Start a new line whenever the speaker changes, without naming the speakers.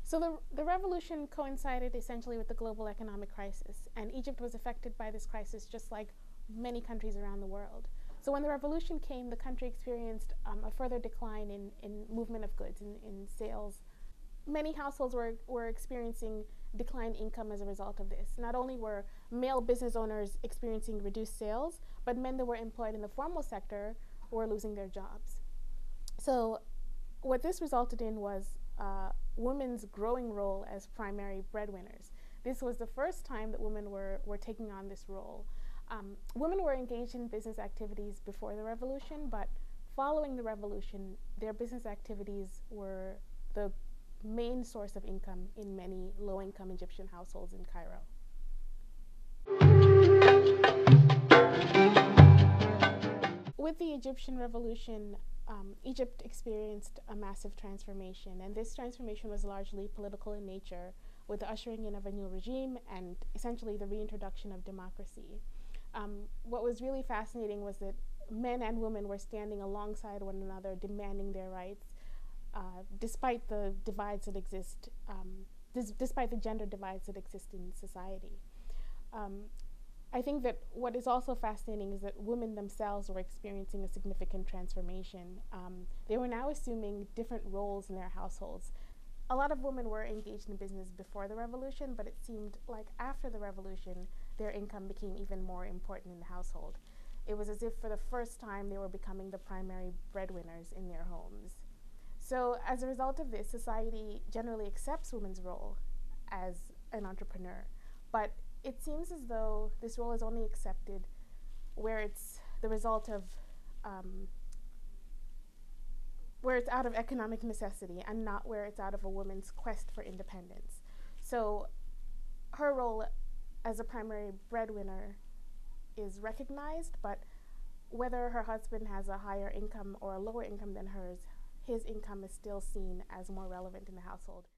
So the revolution coincided essentially with the global economic crisis, and Egypt was affected by this crisis just like many countries around the world. So when the revolution came, the country experienced a further decline in movement of goods, in sales. Many households were experiencing declined income as a result of this. Not only were male business owners experiencing reduced sales, but men that were employed in the formal sector were losing their jobs. So what this resulted in was women's growing role as primary breadwinners. This was the first time that women were taking on this role. Women were engaged in business activities before the revolution, but following the revolution, their business activities were the main source of income in many low-income Egyptian households in Cairo. With the Egyptian revolution, Egypt experienced a massive transformation, and this transformation was largely political in nature, with the ushering in of a new regime and essentially the reintroduction of democracy. What was really fascinating was that men and women were standing alongside one another, demanding their rights, despite the divides that exist, despite the gender divides that exist in society. I think that what is also fascinating is that women themselves were experiencing a significant transformation. They were now assuming different roles in their households. A lot of women were engaged in business before the revolution, but it seemed like after the revolution, their income became even more important in the household. It was as if for the first time they were becoming the primary breadwinners in their homes. So as a result of this, society generally accepts women's role as an entrepreneur, but it seems as though this role is only accepted where it's the result of, where it's out of economic necessity and not where it's out of a woman's quest for independence. So her role as a primary breadwinner is recognized, but whether her husband has a higher income or a lower income than hers, his income is still seen as more relevant in the household.